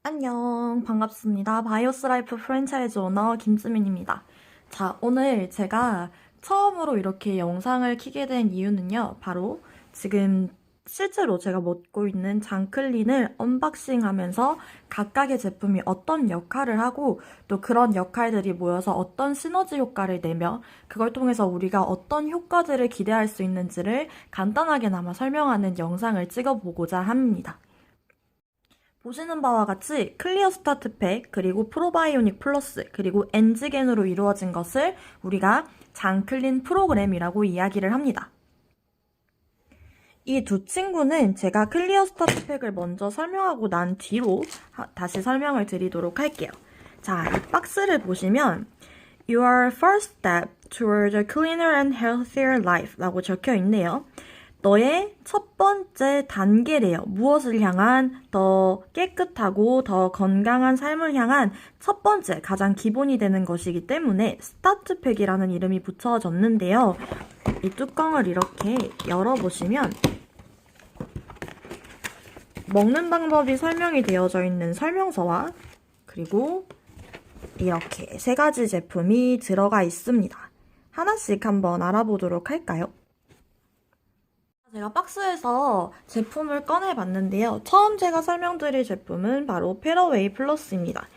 안녕, 반갑습니다. 바이오스라이프 프랜차이즈 오너 김지민입니다. 자, 오늘 제가 처음으로 이렇게 영상을 켜게 된 이유는요, 바로 지금 실제로 제가 먹고 있는 장클린을 언박싱 하면서 각각의 제품이 어떤 역할을 하고 또 그런 역할들이 모여서 어떤 시너지 효과를 내며 그걸 통해서 우리가 어떤 효과들을 기대할 수 있는지를 간단하게나마 설명하는 영상을 찍어보고자 합니다. 보시는 바와 같이 클리어 스타트 팩, 그리고 프로바이오닉 플러스, 그리고 엔지겐으로 이루어진 것을 우리가 장클린 프로그램이라고 이야기를 합니다. 이 두 친구는 제가 클리어 스타트 팩을 먼저 설명하고 난 뒤로 다시 설명을 드리도록 할게요. 자, 이 박스를 보시면 Your first step towards a cleaner and healthier life 라고 적혀 있네요. 너의 첫 번째 단계래요. 무엇을 향한 더 깨끗하고 더 건강한 삶을 향한 첫 번째 가장 기본이 되는 것이기 때문에 스타트팩이라는 이름이 붙여졌는데요. 이 뚜껑을 이렇게 열어보시면 먹는 방법이 설명이 되어져 있는 설명서와 그리고 이렇게 세 가지 제품이 들어가 있습니다. 하나씩 한번 알아보도록 할까요? 제가 박스에서 제품을 꺼내봤는데요. 처음 제가 설명드릴 제품은 바로 페러웨이 플러스입니다.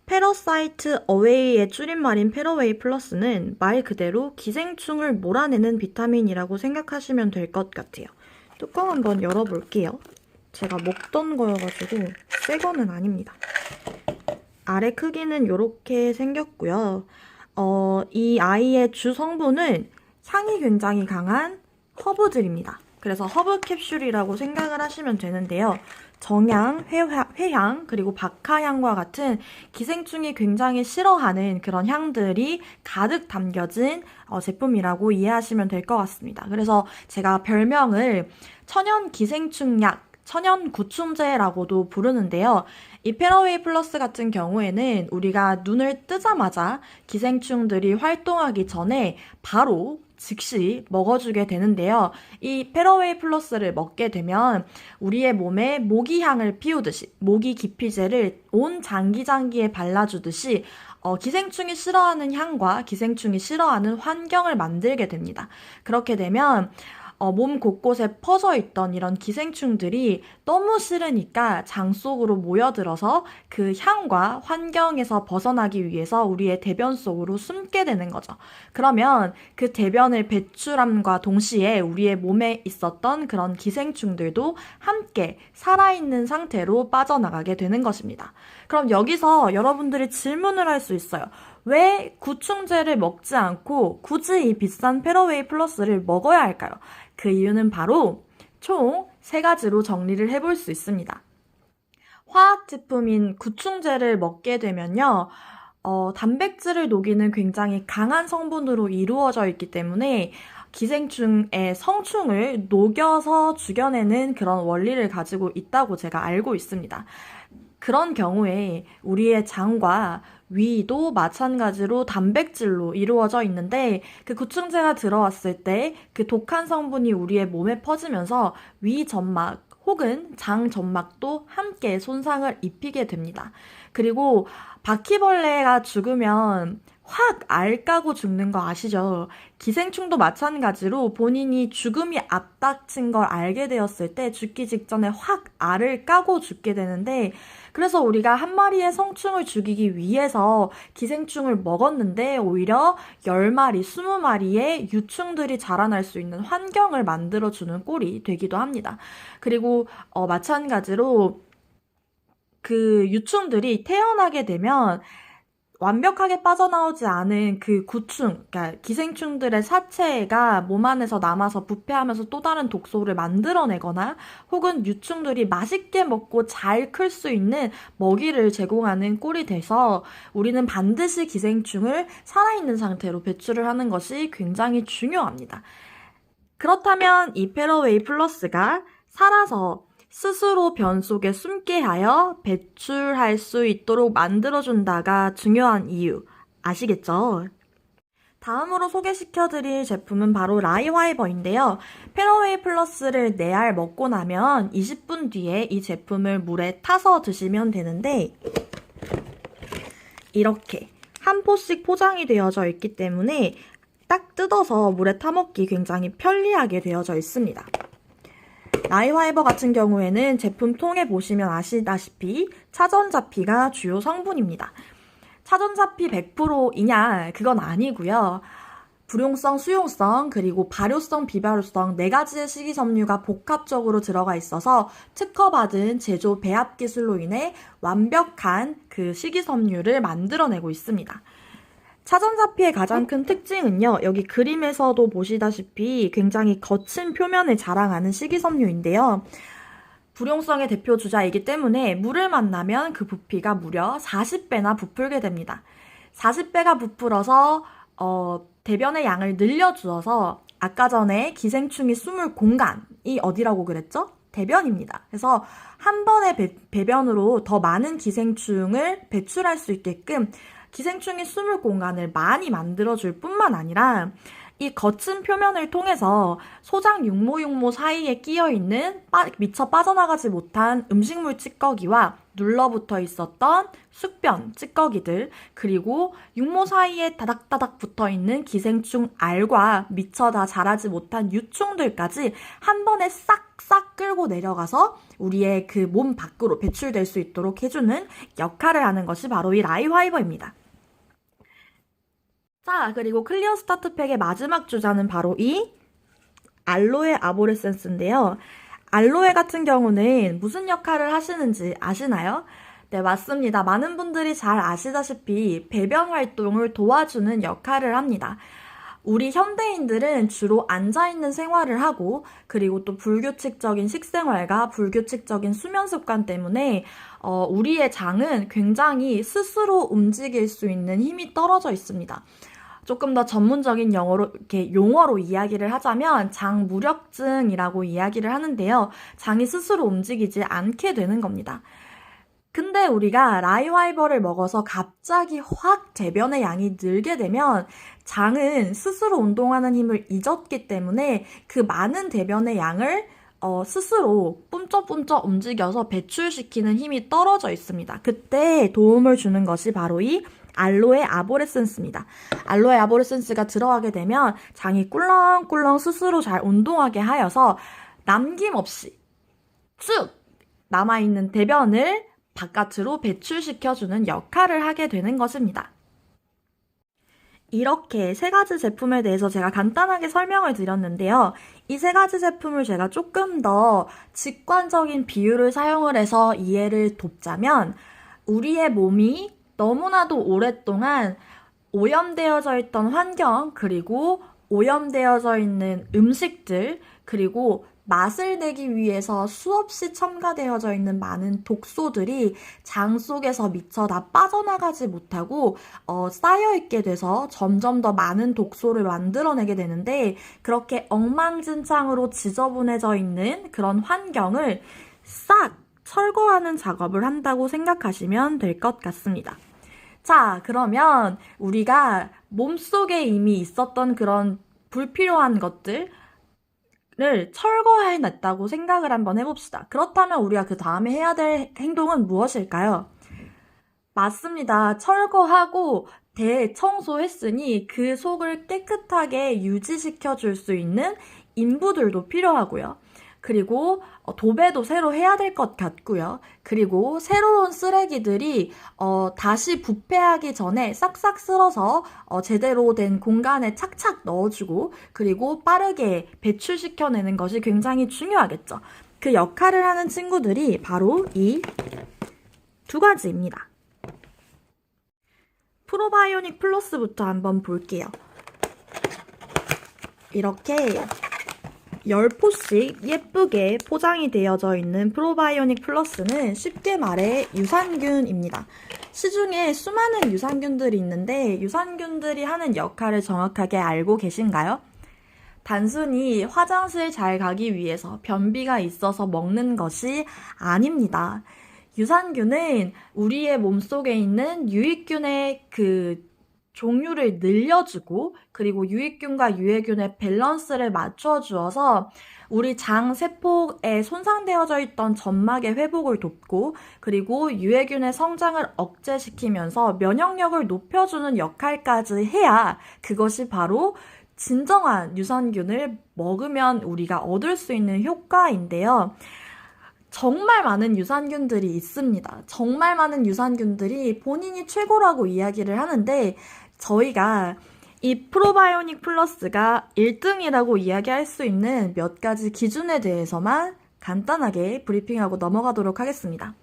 페러사이트 어웨이의 줄임말인 페러웨이 플러스는 말 그대로 기생충을 몰아내는 비타민이라고 생각하시면 될 것 같아요. 뚜껑 한번 열어볼게요. 제가 먹던 거여가지고 새 거는 아닙니다. 아래 크기는 이렇게 생겼고요. 이 아이의 주 성분은 향이 굉장히 강한 허브들입니다. 그래서 허브 캡슐이라고 생각을 하시면 되는데요. 정향, 회향, 그리고 박하향과 같은 기생충이 굉장히 싫어하는 그런 향들이 가득 담겨진 제품이라고 이해하시면 될 것 같습니다. 그래서 제가 별명을 천연 기생충약, 천연 구충제라고도 부르는데요. 이 페러웨이 플러스 같은 경우에는 우리가 눈을 뜨자마자 기생충들이 활동하기 전에 바로 즉시 먹어주게 되는데요. 이 페러웨이 플러스를 먹게 되면 우리의 몸에 모기향을 피우듯이 모기 기피제를 온 장기에 발라주듯이 기생충이 싫어하는 향과 기생충이 싫어하는 환경을 만들게 됩니다. 그렇게 되면 몸 곳곳에 퍼져 있던 이런 기생충들이 너무 싫으니까 장 속으로 모여들어서 그 향과 환경에서 벗어나기 위해서 우리의 대변 속으로 숨게 되는 거죠. 그러면 그 대변을 배출함과 동시에 우리의 몸에 있었던 그런 기생충들도 함께 살아있는 상태로 빠져나가게 되는 것입니다. 그럼 여기서 여러분들이 질문을 할 수 있어요. 왜 구충제를 먹지 않고 굳이 이 비싼 페러웨이 플러스를 먹어야 할까요? 그 이유는 바로 총 3가지로 정리를 해볼 수 있습니다. 화학 제품인 구충제를 먹게 되면요. 단백질을 녹이는 굉장히 강한 성분으로 이루어져 있기 때문에 기생충의 성충을 녹여서 죽여내는 그런 원리를 가지고 있다고 제가 알고 있습니다. 그런 경우에 우리의 장과 위도 마찬가지로 단백질로 이루어져 있는데 그 구충제가 들어왔을 때 그 독한 성분이 우리의 몸에 퍼지면서 위 점막 혹은 장 점막도 함께 손상을 입히게 됩니다. 그리고 바퀴벌레가 죽으면 확 알 까고 죽는 거 아시죠? 기생충도 마찬가지로 본인이 죽음이 앞닥친 걸 알게 되었을 때 죽기 직전에 확 알을 까고 죽게 되는데 그래서 우리가 한 마리의 성충을 죽이기 위해서 기생충을 먹었는데 오히려 10마리, 20마리의 유충들이 자라날 수 있는 환경을 만들어주는 꼴이 되기도 합니다. 그리고 마찬가지로 그 유충들이 태어나게 되면 완벽하게 빠져나오지 않은 그 구충, 그러니까 기생충들의 사체가 몸 안에서 남아서 부패하면서 또 다른 독소를 만들어내거나 혹은 유충들이 맛있게 먹고 잘 클 수 있는 먹이를 제공하는 꼴이 돼서 우리는 반드시 기생충을 살아있는 상태로 배출을 하는 것이 굉장히 중요합니다. 그렇다면 이 페러웨이 플러스가 살아서 스스로 변 속에 숨게 하여 배출할 수 있도록 만들어준다가 중요한 이유 아시겠죠? 다음으로 소개시켜드릴 제품은 바로 라이화이버인데요. 페러웨이 플러스를 4알 먹고 나면 20분 뒤에 이 제품을 물에 타서 드시면 되는데 이렇게 한 포씩 포장이 되어져 있기 때문에 딱 뜯어서 물에 타먹기 굉장히 편리하게 되어져 있습니다. 라이화이버 같은 경우에는 제품 통에 보시면 아시다시피 차전자피가 주요 성분입니다. 차전자피 100%이냐? 그건 아니고요. 불용성, 수용성, 그리고 발효성, 비발효성 4가지의 식이섬유가 복합적으로 들어가 있어서 특허받은 제조 배합 기술로 인해 완벽한 그 식이섬유를 만들어내고 있습니다. 차전자피의 가장 큰 특징은요. 여기 그림에서도 보시다시피 굉장히 거친 표면을 자랑하는 식이섬유인데요. 불용성의 대표 주자이기 때문에 물을 만나면 그 부피가 무려 40배나 부풀게 됩니다. 40배가 부풀어서 대변의 양을 늘려주어서 아까 전에 기생충이 숨을 공간이 어디라고 그랬죠? 대변입니다. 그래서 한 번의 배변으로 더 많은 기생충을 배출할 수 있게끔 기생충이 숨을 공간을 많이 만들어줄 뿐만 아니라 이 거친 표면을 통해서 소장 육모 사이에 끼어있는 미처 빠져나가지 못한 음식물 찌꺼기와 눌러붙어 있었던 숙변 찌꺼기들 그리고 육모 사이에 다닥다닥 붙어있는 기생충 알과 미처 다 자라지 못한 유충들까지 한 번에 싹싹 끌고 내려가서 우리의 그 몸 밖으로 배출될 수 있도록 해주는 역할을 하는 것이 바로 이 라이화이버입니다. 자, 그리고 클리어 스타트팩의 마지막 주자는 바로 이 알로에 아보레센스인데요. 알로에 같은 경우는 무슨 역할을 하시는지 아시나요? 네, 맞습니다. 많은 분들이 잘 아시다시피 배변 활동을 도와주는 역할을 합니다. 우리 현대인들은 주로 앉아있는 생활을 하고 그리고 또 불규칙적인 식생활과 불규칙적인 수면 습관 때문에 우리의 장은 굉장히 스스로 움직일 수 있는 힘이 떨어져 있습니다. 조금 더 전문적인 용어로 이야기를 하자면 장무력증이라고 이야기를 하는데요. 장이 스스로 움직이지 않게 되는 겁니다. 근데 우리가 라이화이버를 먹어서 갑자기 확 대변의 양이 늘게 되면 장은 스스로 운동하는 힘을 잊었기 때문에 그 많은 대변의 양을 스스로 뿜쩍뿜쩍 움직여서 배출시키는 힘이 떨어져 있습니다. 그때 도움을 주는 것이 바로 이 알로에 아보레센스입니다. 알로에 아보레센스가 들어가게 되면 장이 꿀렁꿀렁 스스로 잘 운동하게 하여서 남김없이 쭉 남아있는 대변을 바깥으로 배출시켜주는 역할을 하게 되는 것입니다. 이렇게 3가지 제품에 대해서 제가 간단하게 설명을 드렸는데요. 이 3가지 제품을 제가 조금 더 직관적인 비유를 사용을 해서 이해를 돕자면 우리의 몸이 너무나도 오랫동안 오염되어져 있던 환경, 그리고 오염되어져 있는 음식들, 그리고 맛을 내기 위해서 수없이 첨가되어져 있는 많은 독소들이 장 속에서 미처 다 빠져나가지 못하고 쌓여있게 돼서 점점 더 많은 독소를 만들어내게 되는데 그렇게 엉망진창으로 지저분해져 있는 그런 환경을 싹 철거하는 작업을 한다고 생각하시면 될 것 같습니다. 자, 그러면 우리가 몸속에 이미 있었던 그런 불필요한 것들을 철거해냈다고 생각을 한번 해봅시다. 그렇다면 우리가 그 다음에 해야 될 행동은 무엇일까요? 맞습니다. 철거하고 대청소했으니 그 속을 깨끗하게 유지시켜줄 수 있는 인부들도 필요하고요. 그리고 도배도 새로 해야 될 것 같고요. 그리고 새로운 쓰레기들이 다시 부패하기 전에 싹싹 쓸어서 제대로 된 공간에 착착 넣어주고 그리고 빠르게 배출시켜내는 것이 굉장히 중요하겠죠. 그 역할을 하는 친구들이 바로 이 2가지입니다. 프로바이오닉 플러스부터 한번 볼게요. 이렇게 10포씩 예쁘게 포장이 되어져 있는 프로바이오닉 플러스는 쉽게 말해 유산균입니다. 시중에 수많은 유산균들이 있는데 유산균들이 하는 역할을 정확하게 알고 계신가요? 단순히 화장실 잘 가기 위해서 변비가 있어서 먹는 것이 아닙니다. 유산균은 우리의 몸속에 있는 유익균의 그 종류를 늘려주고 그리고 유익균과 유해균의 밸런스를 맞춰주어서 우리 장 세포에 손상되어져 있던 점막의 회복을 돕고 그리고 유해균의 성장을 억제시키면서 면역력을 높여주는 역할까지 해야 그것이 바로 진정한 유산균을 먹으면 우리가 얻을 수 있는 효과인데요. 정말 많은 유산균들이 있습니다. 정말 많은 유산균들이 본인이 최고라고 이야기를 하는데 저희가 이 프로바이오닉 플러스가 1등이라고 이야기할 수 있는 몇 가지 기준에 대해서만 간단하게 브리핑하고 넘어가도록 하겠습니다.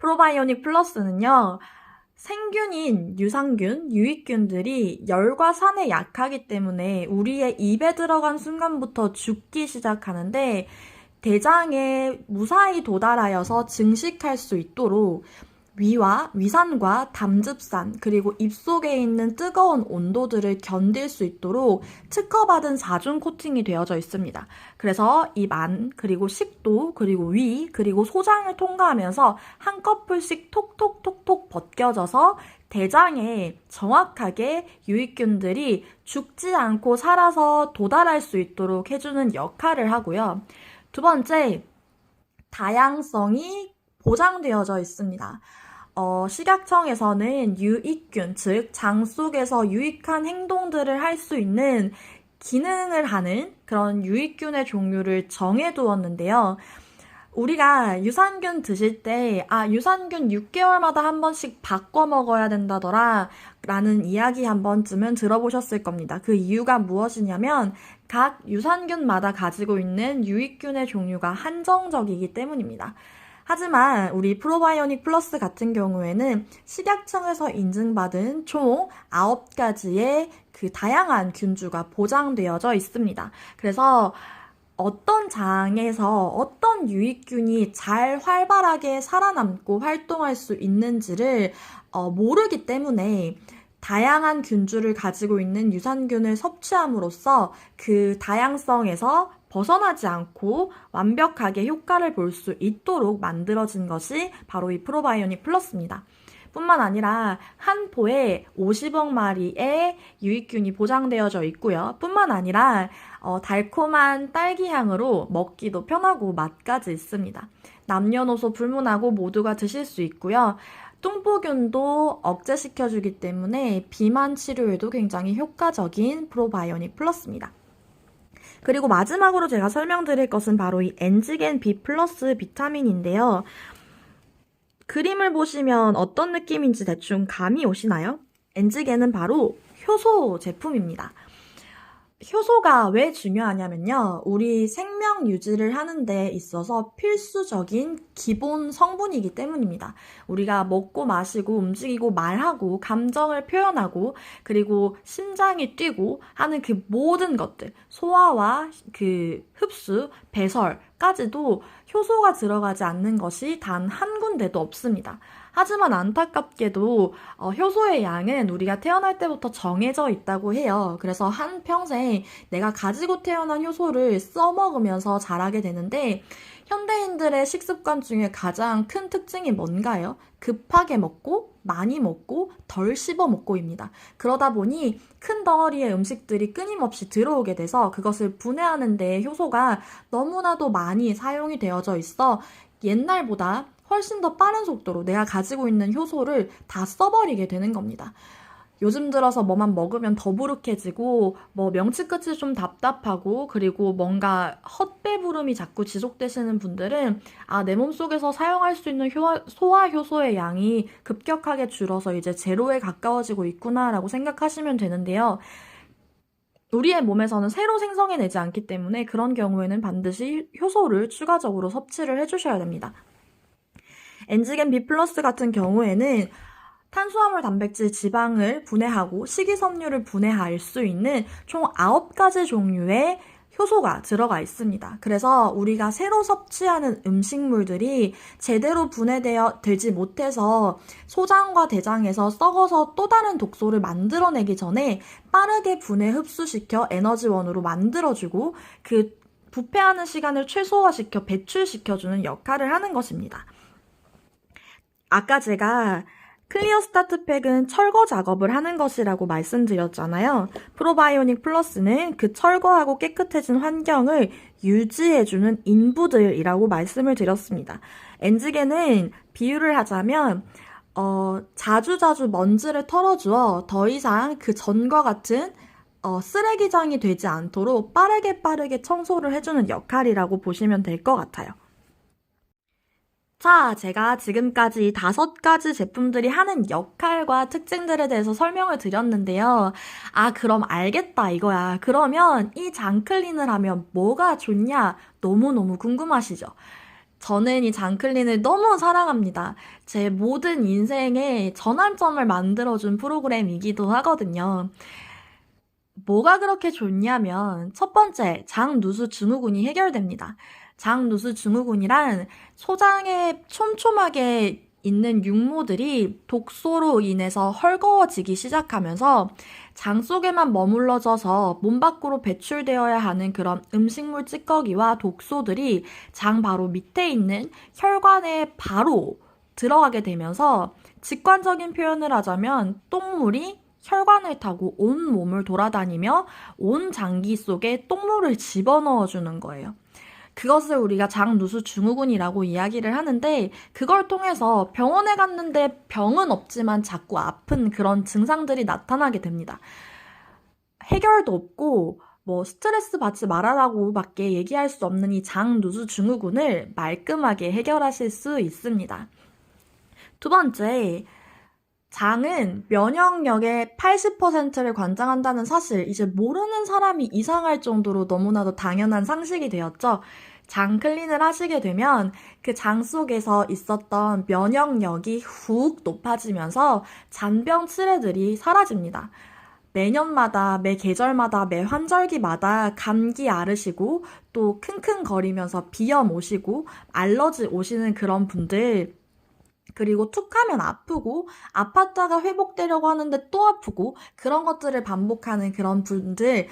프로바이오닉 플러스는요, 생균인 유산균, 유익균들이 열과 산에 약하기 때문에 우리의 입에 들어간 순간부터 죽기 시작하는데 대장에 무사히 도달하여서 증식할 수 있도록 위산과 담즙산 그리고 입속에 있는 뜨거운 온도들을 견딜 수 있도록 특허받은 4중 코팅이 되어져 있습니다. 그래서 입 안, 그리고 식도, 그리고 위, 그리고 소장을 통과하면서 한꺼풀씩 톡톡톡톡 벗겨져서 대장에 정확하게 유익균들이 죽지 않고 살아서 도달할 수 있도록 해주는 역할을 하고요. 두 번째, 다양성이 보장되어져 있습니다. 식약청에서는 유익균, 즉 장 속에서 유익한 행동들을 할 수 있는 기능을 하는 그런 유익균의 종류를 정해두었는데요. 우리가 유산균 드실 때 유산균 6개월마다 한 번씩 바꿔 먹어야 된다더라 라는 이야기 한 번쯤은 들어보셨을 겁니다. 그 이유가 무엇이냐면 각 유산균마다 가지고 있는 유익균의 종류가 한정적이기 때문입니다. 하지만 우리 프로바이오닉 플러스 같은 경우에는 식약청에서 인증받은 총 9가지의 그 다양한 균주가 보장되어져 있습니다. 그래서 어떤 장에서 어떤 유익균이 잘 활발하게 살아남고 활동할 수 있는지를 모르기 때문에 다양한 균주를 가지고 있는 유산균을 섭취함으로써 그 다양성에서 벗어나지 않고 완벽하게 효과를 볼 수 있도록 만들어진 것이 바로 이 프로바이오닉 플러스입니다. 뿐만 아니라 한 포에 50억 마리의 유익균이 보장되어져 있고요. 뿐만 아니라 달콤한 딸기 향으로 먹기도 편하고 맛까지 있습니다. 남녀노소 불문하고 모두가 드실 수 있고요. 뚱보균도 억제시켜주기 때문에 비만 치료에도 굉장히 효과적인 프로바이오닉 플러스입니다. 그리고 마지막으로 제가 설명드릴 것은 바로 이 엔지겐 B 플러스 비타민인데요. 그림을 보시면 어떤 느낌인지 대충 감이 오시나요? 엔지겐은 바로 효소 제품입니다. 효소가 왜 중요하냐면요. 우리 생명 유지를 하는 데 있어서 필수적인 기본 성분이기 때문입니다. 우리가 먹고 마시고 움직이고 말하고 감정을 표현하고 그리고 심장이 뛰고 하는 그 모든 것들, 소화와 그 흡수, 배설까지도 효소가 들어가지 않는 것이 단 한 군데도 없습니다. 하지만 안타깝게도 효소의 양은 우리가 태어날 때부터 정해져 있다고 해요. 그래서 한평생 내가 가지고 태어난 효소를 써먹으면서 자라게 되는데 현대인들의 식습관 중에 가장 큰 특징이 뭔가요? 급하게 먹고 많이 먹고 덜 씹어 먹고입니다. 그러다 보니 큰 덩어리의 음식들이 끊임없이 들어오게 돼서 그것을 분해하는 데 효소가 너무나도 많이 사용이 되어져 있어 옛날보다 훨씬 더 빠른 속도로 내가 가지고 있는 효소를 다 써버리게 되는 겁니다. 요즘 들어서 뭐만 먹으면 더부룩해지고 명치 끝이 좀 답답하고 그리고 뭔가 헛배부름이 자꾸 지속되시는 분들은 내 몸속에서 사용할 수 있는 소화 효소의 양이 급격하게 줄어서 이제 제로에 가까워지고 있구나라고 생각하시면 되는데요. 우리의 몸에서는 새로 생성해내지 않기 때문에 그런 경우에는 반드시 효소를 추가적으로 섭취를 해주셔야 됩니다. 엔지겐 B 플러스 같은 경우에는 탄수화물, 단백질, 지방을 분해하고 식이섬유를 분해할 수 있는 총 9가지 종류의 효소가 들어가 있습니다. 그래서 우리가 새로 섭취하는 음식물들이 제대로 분해되지 못해서 소장과 대장에서 썩어서 또 다른 독소를 만들어내기 전에 빠르게 분해 흡수시켜 에너지원으로 만들어주고 그 부패하는 시간을 최소화시켜 배출시켜주는 역할을 하는 것입니다. 아까 제가 클리어 스타트팩은 철거 작업을 하는 것이라고 말씀드렸잖아요. 프로바이오닉 플러스는 그 철거하고 깨끗해진 환경을 유지해주는 인부들이라고 말씀을 드렸습니다. 엔지계는 비유를 하자면 자주자주 먼지를 털어주어 더 이상 그 전과 같은 쓰레기장이 되지 않도록 빠르게 청소를 해주는 역할이라고 보시면 될 것 같아요. 자, 제가 지금까지 5가지 제품들이 하는 역할과 특징들에 대해서 설명을 드렸는데요. 아, 그럼 알겠다 이거야. 그러면 이 장클린을 하면 뭐가 좋냐? 너무너무 궁금하시죠? 저는 이 장클린을 너무 사랑합니다. 제 모든 인생의 전환점을 만들어준 프로그램이기도 하거든요. 뭐가 그렇게 좋냐면 첫 번째, 장누수 증후군이 해결됩니다. 장누수 증후군이란 소장에 촘촘하게 있는 육모들이 독소로 인해서 헐거워지기 시작하면서 장 속에만 머물러져서 몸 밖으로 배출되어야 하는 그런 음식물 찌꺼기와 독소들이 장 바로 밑에 있는 혈관에 바로 들어가게 되면서 직관적인 표현을 하자면 똥물이 혈관을 타고 온 몸을 돌아다니며 온 장기 속에 똥물을 집어넣어주는 거예요. 그것을 우리가 장누수 증후군이라고 이야기를 하는데 그걸 통해서 병원에 갔는데 병은 없지만 자꾸 아픈 그런 증상들이 나타나게 됩니다. 해결도 없고 스트레스 받지 말아라고 밖에 얘기할 수 없는 이 장누수 증후군을 말끔하게 해결하실 수 있습니다. 두 번째, 장은 면역력의 80%를 관장한다는 사실, 이제 모르는 사람이 이상할 정도로 너무나도 당연한 상식이 되었죠. 장 클린을 하시게 되면 그 장 속에서 있었던 면역력이 훅 높아지면서 잔병 치레들이 사라집니다. 매년마다, 매 계절마다, 매 환절기마다 감기 앓으시고 또 킁킁거리면서 비염 오시고 알러지 오시는 그런 분들, 그리고 툭 하면 아프고 아팠다가 회복되려고 하는데 또 아프고 그런 것들을 반복하는 그런 분들,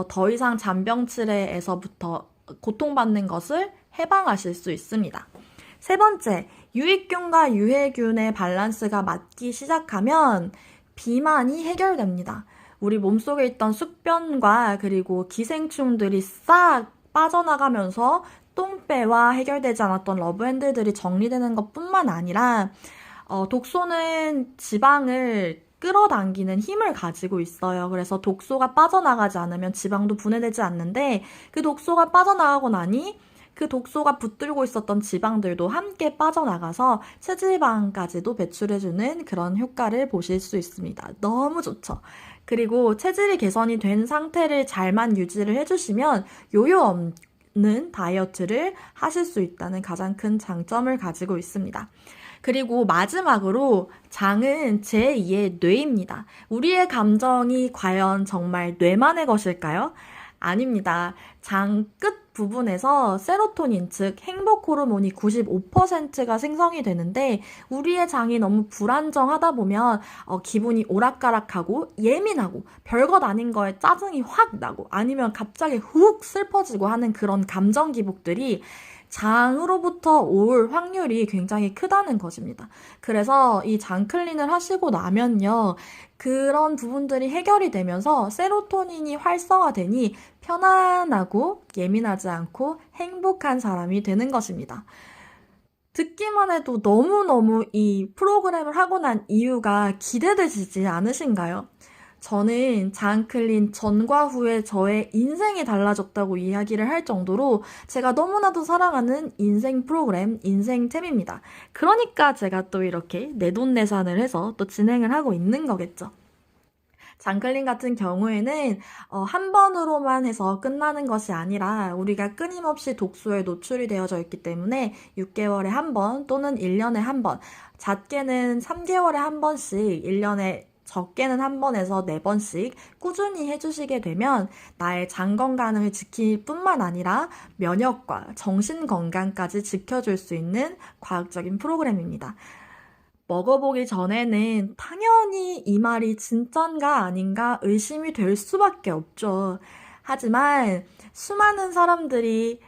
더 이상 잔병치레에서부터 고통받는 것을 해방하실 수 있습니다. 세 번째, 유익균과 유해균의 밸런스가 맞기 시작하면 비만이 해결됩니다. 우리 몸속에 있던 숙변과 그리고 기생충들이 싹 빠져나가면서 똥배와 해결되지 않았던 러브핸들들이 정리되는 것뿐만 아니라 독소는 지방을 끌어당기는 힘을 가지고 있어요. 그래서 독소가 빠져나가지 않으면 지방도 분해되지 않는데 그 독소가 빠져나가고 나니 그 독소가 붙들고 있었던 지방들도 함께 빠져나가서 체지방까지도 배출해주는 그런 효과를 보실 수 있습니다. 너무 좋죠. 그리고 체질이 개선이 된 상태를 잘만 유지를 해주시면 요요 없는 다이어트를 하실 수 있다는 가장 큰 장점을 가지고 있습니다. 그리고 마지막으로 장은 제2의 뇌입니다. 우리의 감정이 과연 정말 뇌만의 것일까요? 아닙니다. 장 끝 부분에서 세로토닌, 즉 행복 호르몬이 95%가 생성이 되는데 우리의 장이 너무 불안정하다 보면 기분이 오락가락하고 예민하고 별것 아닌 거에 짜증이 확 나고 아니면 갑자기 훅 슬퍼지고 하는 그런 감정 기복들이 장으로부터 올 확률이 굉장히 크다는 것입니다. 그래서 이 장 클린을 하시고 나면요, 그런 부분들이 해결이 되면서 세로토닌이 활성화되니 편안하고 예민하지 않고 행복한 사람이 되는 것입니다. 듣기만 해도 너무너무 이 프로그램을 하고 난 이유가 기대되시지 않으신가요? 저는 장클린 전과 후에 저의 인생이 달라졌다고 이야기를 할 정도로 제가 너무나도 사랑하는 인생 프로그램, 인생템입니다. 그러니까 제가 또 이렇게 내돈내산을 해서 또 진행을 하고 있는 거겠죠. 장클린 같은 경우에는 한 번으로만 해서 끝나는 것이 아니라 우리가 끊임없이 독소에 노출이 되어져 있기 때문에 6개월에 한 번 또는 1년에 한 번, 잦게는 3개월에 한 번씩, 1년에 적게는 한 번에서 4번씩 꾸준히 해주시게 되면 나의 장 건강을 지킬 뿐만 아니라 면역과 정신 건강까지 지켜줄 수 있는 과학적인 프로그램입니다. 먹어보기 전에는 당연히 이 말이 진짠가 아닌가 의심이 될 수밖에 없죠. 하지만 수많은 사람들이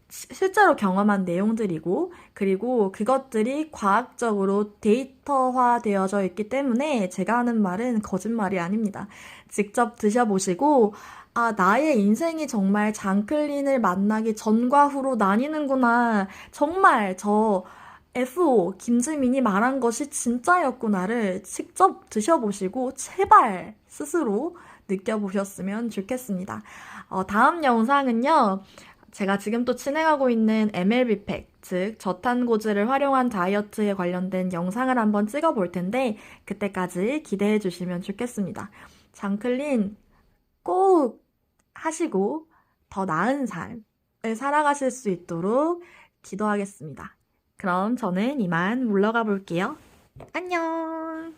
실제로 경험한 내용들이고, 그리고 그것들이 과학적으로 데이터화 되어져 있기 때문에 제가 하는 말은 거짓말이 아닙니다. 직접 드셔보시고, 아, 나의 인생이 정말 장클린을 만나기 전과 후로 나뉘는구나. 정말 저 FO 김지민이 말한 것이 진짜였구나를 직접 드셔보시고 제발 스스로 느껴보셨으면 좋겠습니다. 다음 영상은요. 제가 지금 또 진행하고 있는 MLB 팩, 즉 저탄고지를 활용한 다이어트에 관련된 영상을 한번 찍어볼 텐데 그때까지 기대해 주시면 좋겠습니다. 장클린 꼭 하시고 더 나은 삶을 살아가실 수 있도록 기도하겠습니다. 그럼 저는 이만 물러가 볼게요. 안녕!